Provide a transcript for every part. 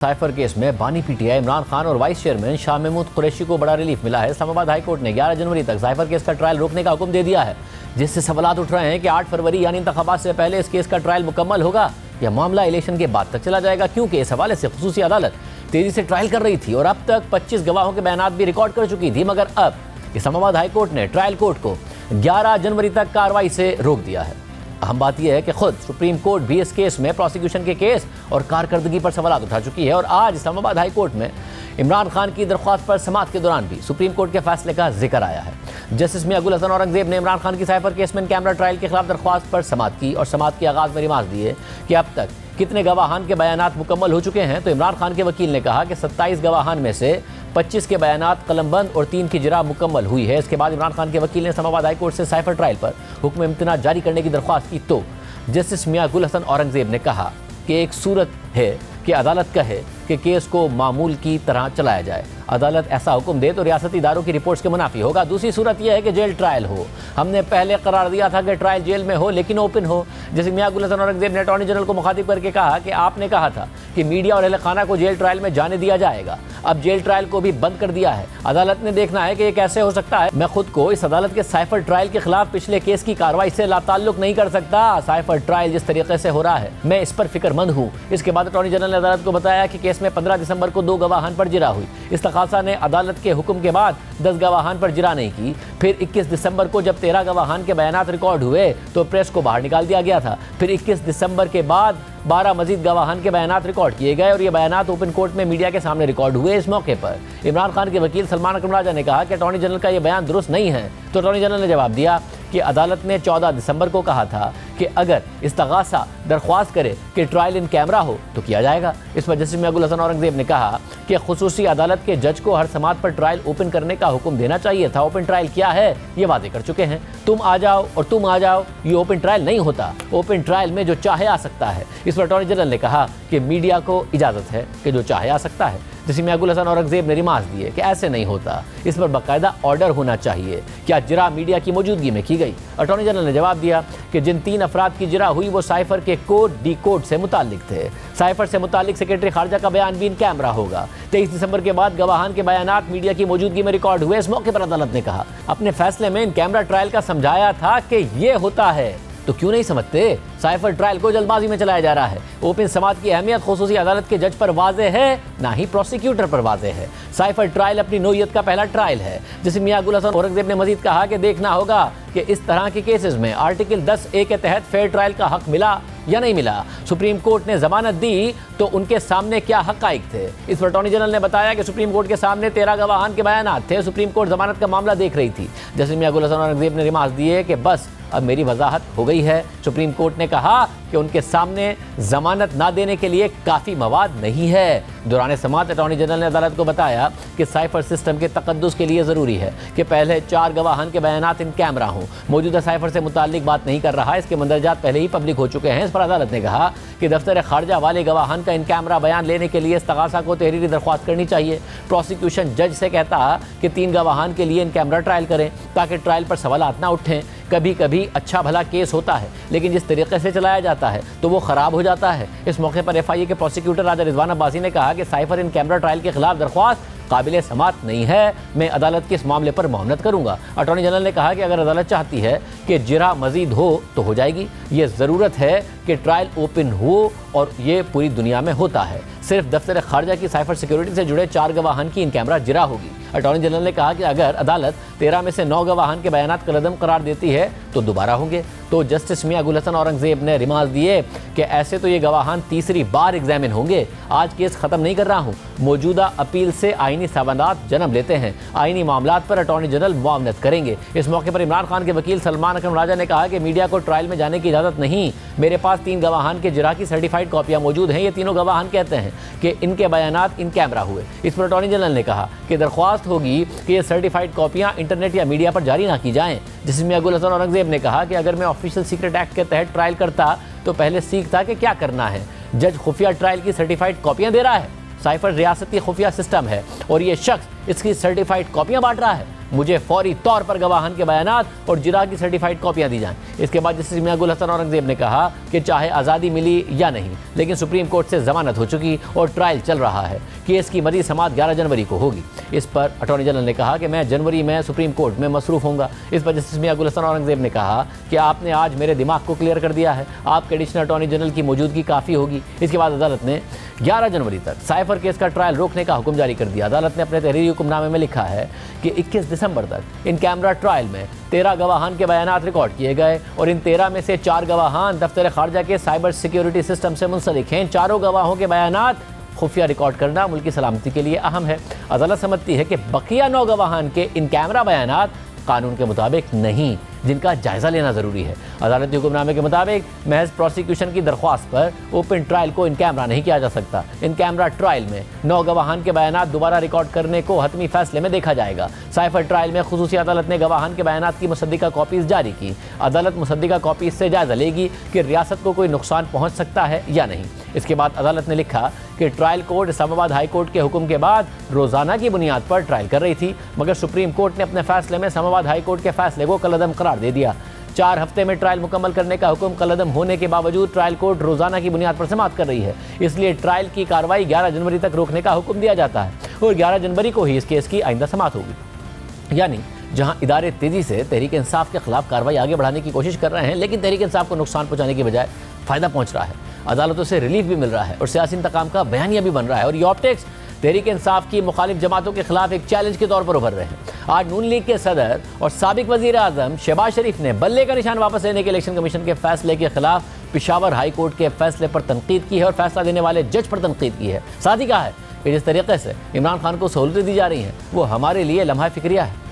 Cipher case में बानी PTI Imran Khan और वाइस चेयरमैन शाह महमूद कुरैशी को बड़ा रिलीफ मिला है। इस्लामाबाद हाई कोर्ट ने 11 जनवरी तक साइफर केस का ट्रायल रोकने का हुक्म दे दिया है, जिससे सवाल उठ रहे हैं कि 8 फरवरी यानी इंतखाबात से पहले इस केस का ट्रायल मुकम्मल होगा या मामला इलेक्शन के बाद तक चला जाएगा, क्योंकि इस हवाले से खुसूसी अदालत तेजी से ट्रायल कर रही थी और अब तक 25 गवाहों के बयान भी रिकॉर्ड कर चुकी थी। मगर अब इस्लामाबाद हाई कोर्ट ने ट्रायल कोर्ट को 11 जनवरी तक कार्रवाई से रोक दिया है। अहम बात यह है कि खुद सुप्रीम कोर्ट भी इस केस में प्रोसिक्यूशन के केस और कारकर्दगी पर सवाल उठा चुकी है और आज इस्लामाबाद हाई कोर्ट में इमरान खान की दरख्वास्त पर समाअत के दौरान भी सुप्रीम कोर्ट के फैसले का जिक्र आया है। जस्टिस मियां गुल हसन औरंगजेब ने इमरान खान की साइफर केस में कैमरा ट्रायल के खिलाफ दरख्वास्त पर समाअत की और समाअत के आगाज में रिमार्क दिए कि अब तक कितने गवाहान के बयानात मुकम्मल हो चुके हैं। तो इमरान खान के वकील ने कहा कि 27 गवाहान में से 25 के बयानात कलमबंद और 3 की जिरा मुकम्मल हुई है। इसके बाद इमरान खान के वकील ने इस्लामाबाद हाई कोर्ट से साइफर ट्रायल पर हुक्म इम्तिनाअ जारी करने की दरख्वास्त की तो जस्टिस मियां गुल हसन औरंगजेब ने कहा कि एक सूरत है कि अदालत कहे कि केस को मामूल की तरह चलाया जाए, अदालत ऐसा हुक्म दे तो रियासती इदारों की रिपोर्ट्स के मुनाफी होगा। दूसरी सूरत यह है कि जेल ट्रायल हो। हमने पहले करार दिया था कि ट्रायल जेल में हो लेकिन ओपन हो। जैसे मियां गुल हसन औरंगजेब ने अटॉर्नी जनरल को मुखातिब करके कहा कि आपने कहा था कि मीडिया और अहले खाना को जेल ट्रायल में जाने दिया जाएगा, अब जेल ट्रायल को भी बंद कर दिया है। अदालत ने देखना है कि ये कैसे हो सकता है। मैं खुद को इस अदालत के साइफर ट्रायल के खिलाफ पिछले केस की कार्रवाई से लाताल्लुक नहीं कर सकता। साइफर ट्रायल जिस तरीके से हो रहा है मैं इस पर फिक्रमंद हूँ। इसके बाद अटॉर्नी जनरल ने अदालत को बताया कि केस में 15 दिसंबर को 2 गवाहान पर जिरा हुई। इस्तखासा ने अदालत के हुक्म के बाद 10 गवाहान पर जिरा नहीं की। फिर 21 दिसंबर को जब 13 गवाहान के बयानात रिकॉर्ड हुए तो प्रेस को बाहर निकाल दिया गया था। फिर 21 दिसंबर के बाद 12 मजीद गवाहान के बयानात रिकॉर्ड किए गए और ये बयानात ओपन कोर्ट में मीडिया के सामने रिकॉर्ड हुए। इस मौके पर इमरान खान के वकील सलमान अकरम राजा ने कहा कि अटॉर्नी जनरल का ये बयान दुरुस्त नहीं है। तो अटॉर्नी जनरल ने जवाब दिया कि अदालत ने 14 दिसंबर को कहा था कि अगर इस्तगासा दरख्वास्त करे कि ट्रायल इन कैमरा हो तो किया जाएगा। इस पर जस्टिस मियां गुल हसन औरंगजेब ने कहा कि खुसूसी अदालत के जज को हर समात पर ट्रायल ओपन करने का हुक्म देना चाहिए था। ओपन ट्रायल क्या है ये वादे कर चुके हैं। तुम आ जाओ और तुम आ जाओ, ये ओपन ट्रायल नहीं होता। ओपन ट्रायल में जो चाहे आ सकता है। इस पर अटॉर्नी जनरल ने कहा कि मीडिया को इजाज़त है कि जो चाहे आ सकता है। जैसे मियां गुल हसन औरंगजेब ने रिमार्क दिए कि ऐसे नहीं होता, इस पर बाकायदा ऑर्डर होना चाहिए। क्या जिरा मीडिया की मौजूदगी में की गई? अटॉर्नी जनरल ने जवाब दिया कि जिन 3 अफराद की जिरा हुई वो साइफर के कोड डी कोड से मुतालिक थे। साइफर से मुतालिक सेक्रेटरी खारजा का बयान भी इन कैमरा होगा। 23 दिसंबर के बाद गवाहान के बयानात मीडिया की मौजूदगी में रिकॉर्ड हुए। इस मौके पर अदालत ने कहा अपने फैसले में इन कैमरा ट्रायल का समझाया था कि ये होता है, तो क्यों नहीं समझते? साइफर ट्रायल को जल्दबाजी में चलाया जा रहा है। ओपन समाअत की अहमियत खुसूसी अदालत के जज पर वाज़े है, ना ही प्रोसिक्यूटर पर वाज़े है। साइफर ट्रायल अपनी नौइयत का पहला ट्रायल है। जैसे मियां गुल हसन औरंगजेब ने मजीद कहा कि देखना होगा कि इस तरह के केसेस में आर्टिकल 10A के तहत फेयर ट्रायल का हक मिला या नहीं मिला। सुप्रीम कोर्ट ने जमानत दी तो उनके सामने क्या हक़ाइक़ थे? इस पर अटॉर्नी जनरल ने बताया कि सुप्रीम कोर्ट के सामने 13 गवाहान के बयानात थे। सुप्रीम कोर्ट जमानत का मामला देख रही थी। जैसे मियां गुल हसन औरंगजेब ने रिमार्क दिए कि बस अब मेरी वजाहत हो गई है। सुप्रीम कोर्ट ने कहा कि उनके सामने जमानत ना देने के लिए काफ़ी मवाद नहीं है। दौरान समाअत अटॉर्नी जनरल ने अदालत को बताया कि साइफर सिस्टम के तकद्दुस के लिए ज़रूरी है कि पहले 4 गवाहान के बयानात इन कैमरा हों। मौजूदा साइफर से मुताल्लिक बात नहीं कर रहा, इसके मंदरजात पहले ही पब्लिक हो चुके हैं। इस पर अदालत ने कहा कि दफ्तर खारजा वाले गवाहान का इन कैमरा बयान लेने के लिए इस्तगासा को तहरीरी दरख्वास्त करनी चाहिए। प्रोसिक्यूशन जज से कहता कि 3 गवाहान के लिए इन कैमरा ट्रायल करें ताकि ट्रायल पर सवालात ना उठें। कभी कभी अच्छा भला केस होता है लेकिन जिस तरीके से चलाया जाता है तो वो ख़राब हो जाता है। इस मौके पर FIA के प्रोसिक्यूटर राजा रिजवान अब्बासी ने कहा कि साइफर इन कैमरा ट्रायल के खिलाफ दरख्वास्त काबिल समाअत नहीं है। मैं अदालत के इस मामले पर मामलत करूंगा। अटॉर्नी जनरल ने कहा कि अगर अदालत चाहती है कि जिरा मजीद हो तो हो जाएगी। ये ज़रूरत है कि ट्रायल ओपन हो और ये पूरी दुनिया में होता है। सिर्फ दफ्तर खारजा की साइफर सिक्योरिटी से जुड़े 4 गवाहान की इन कैमरा जिरा होगी। अटॉर्नी जनरल ने कहा कि अगर अदालत 13 में से 9 गवाहान के बयानात कलअदम करार देती है तो दोबारा होंगे। तो जस्टिस मियां गुल हसन औरंगजेब ने रिमार्क दिए कि ऐसे तो ये गवाहान तीसरी बार एग्जामिन होंगे। आज केस ख़त्म नहीं कर रहा हूँ। मौजूदा अपील से आईनी सवालात जन्म लेते हैं। आईनी मामलात पर अटॉर्नी जनरल मुआवनत करेंगे। इस मौके पर इमरान खान के वकील सलमान अकरम राजा ने कहा कि मीडिया को ट्रायल में जाने की इजाज़त नहीं। मेरे पास 3 गवाहान के जिरा की सर्टिफाइड कॉपियाँ मौजूद हैं। ये तीनों गवाहान कहते हैं कि इनके बयानात इन कैमरा हुए। इस पर अटॉर्नी जनरल ने कहा कि दरख्वास्त होगी कि ये सर्टिफाइड कॉपियाँ इंटरनेट या मीडिया पर जारी ना की जाएँ। जिसमें मियां गुल हसन औरंगजेब ने कहा कि अगर मैं ऑफिशियल सीक्रेट एक्ट के तहत ट्रायल करता तो पहले सीखता कि क्या करना है। जज खुफिया ट्रायल की सर्टिफाइड कॉपियाँ दे रहा है। साइफर रियासती खुफिया सिस्टम है और ये शख्स इसकी सर्टिफाइड कॉपियाँ बांट रहा है। मुझे फौरी तौर पर गवाहान के बयानात और जिरा की सर्टिफाइड कॉपियां दी जाएं। इसके बाद जस्टिस मियां गुल हसन औरंगजेब ने कहा कि चाहे आज़ादी मिली या नहीं, लेकिन सुप्रीम कोर्ट से जमानत हो चुकी और ट्रायल चल रहा है। केस की मज़ीद समाअत 11 जनवरी को होगी। इस पर अटॉर्नी जनरल ने कहा कि मैं जनवरी में सुप्रीम कोर्ट में मसरूफ़ होऊंगा। इस पर जस्टिस मियां गुल हसन औरंगजेब ने कहा कि आपने आज मेरे दिमाग को क्लियर कर दिया है, आपके एडिशनल अटॉर्नी जनरल की मौजूदगी काफ़ी होगी। इसके बाद अदालत ने 11 जनवरी तक साइफर केस का ट्रायल रोकने का हुक्म जारी कर दिया। अदालत ने अपने तहरीरी हुक्मनामे में लिखा है कि 21 दिसंबर तक इन कैमरा ट्रायल में 13 गवाहान के बयानात रिकॉर्ड किए गए और इन 13 में से 4 गवाहान दफ्तर खारजा के साइबर सिक्योरिटी सिस्टम से मुंसलिक हैं। चारों गवाहों के बयानात खुफिया रिकॉर्ड करना मुल्क की सलामती के लिए अहम है। अदालत समझती है कि बकिया 9 गवाहान के इन कैमरा बयानात कानून के मुताबिक नहीं, जिनका जायज़ा लेना ज़रूरी है। अदालती हुक्मनामे के मुताबिक महज प्रोसिक्यूशन की दरख्वास्त पर ओपन ट्रायल को इन कैमरा नहीं किया जा सकता। इन कैमरा ट्रायल में 9 गवाहान के बयानात दोबारा रिकॉर्ड करने को हतमी फैसले में देखा जाएगा। साइफर ट्रायल में खुसूसी अदालत ने गवाहान के बयानात की मुसद्दिका कॉपीज़ जारी की। अदालत मुसद्दिका कॉपीज़ से जायज़ा लेगी कि रियासत को कोई नुकसान पहुँच सकता है या नहीं। इसके बाद अदालत ने लिखा कि trial court Islamabad high court के हुक्म के बाद रोज़ाना की बुनियाद पर ट्रायल कर रही थी, मगर सुप्रीम कोर्ट ने अपने फैसले में इस्लामाबाद हाई कोर्ट के फैसले को कलअदम करार दे दिया। 4 हफ्ते में ट्रायल मुकम्मल करने का हुक्म कलअदम होने के बावजूद ट्रायल कोर्ट रोज़ाना की बुनियाद पर समाअत कर रही है। इसलिए ट्रायल की कार्रवाई 11 जनवरी तक रोकने का हुक्म दिया जाता है और 11 जनवरी को ही इस केस की आइंदा समाअत होगी। यानी जहां इदारे तेज़ी से तहरीक इंसाफ के खिलाफ कार्रवाई आगे बढ़ाने की कोशिश कर रहे हैं, लेकिन तहरीक इंसाफ को नुकसान पहुँचाने की बजाय फ़ायदा पहुँच रहा है, अदालतों से रिलीफ भी मिल रहा है और सियासी इंतकाम का बयानिया भी बन रहा है। और ये ऑप्टिक्स तहरीक इंसाफ की मुखालिफ जमातों के खिलाफ एक चैलेंज के तौर पर उभर रहे हैं। आज नून लीग के सदर और साबिक वजीर आजम शहबाज शरीफ ने बल्ले का निशान वापस लेने के इलेक्शन कमीशन के फैसले के खिलाफ पेशावर हाई कोर्ट के फैसले पर तनकीद की है और फैसला देने वाले जज पर तनकीद की है। साथ ही कहा है कि जिस तरीके से इमरान खान को सहूलतें दी जा रही हैं वो हमारे लिए लम्हा फिक्रिया है।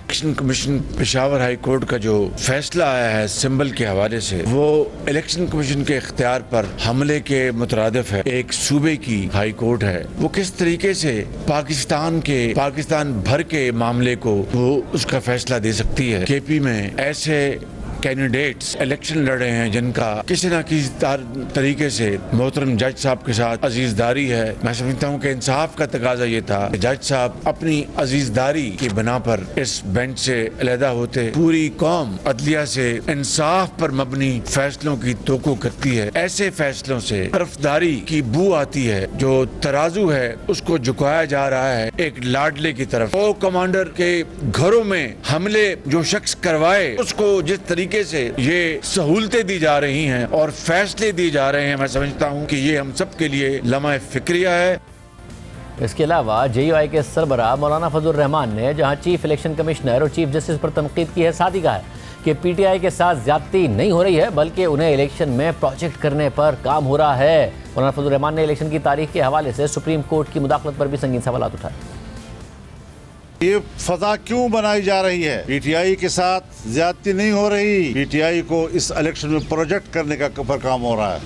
Election commission Peshawar high court का जो फैसला आया है सिंबल के हवाले से, वो इलेक्शन कमीशन के इख्तियार पर हमले के मुतरादिफ है। एक सूबे की हाई कोर्ट है, वो किस तरीके से पाकिस्तान भर के मामले को वो उसका फैसला दे सकती है। केपी में ऐसे कैंडिडेट्स इलेक्शन लड़े हैं जिनका किसी न किसी तरीके से मोहतरम जज साहब के साथ अजीजदारी है। मैं समझता हूँ कि इंसाफ का तकाजा ये था कि जज साहब अपनी अजीजदारी की बिना पर इस बेंच से अलहदा होते। पूरी कौम अदलिया से इंसाफ पर मबनी फैसलों की तोक़ो करती है। ऐसे फैसलों से तरफदारी की बू आती है, जो तराजू है उसको झुकाया जा रहा है एक लाडले की तरफ। वो कमांडर के घरों में हमले जो शख्स करवाए, उसको जिस तरीके से ये सहूलतें दी जा रही हैं और फैसले दिए जा रहे हैं, मैं समझता हूं कि ये हम सब के लिए लम्हा फिक्रिया है। इसके अलावा JUI के सरबराह मौलाना फजल रहमान ने जहां चीफ इलेक्शन कमिश्नर और चीफ जस्टिस पर तनकीद की है, साथ ही कहा है कि PTI के साथ ज्यादती नहीं हो रही है, बल्कि उन्हें इलेक्शन में प्रोजेक्ट करने पर काम हो रहा है। मौलाना फजल रहमान ने इलेक्शन की तारीख के हवाले से सुप्रीम कोर्ट की मुदाखलत पर भी संगीन सवाल उठाए। ये फजा क्यों बनाई जा रही है? PTI के साथ ज्यादती नहीं हो रही, PTI को इस इलेक्शन में प्रोजेक्ट करने का पर काम हो रहा है।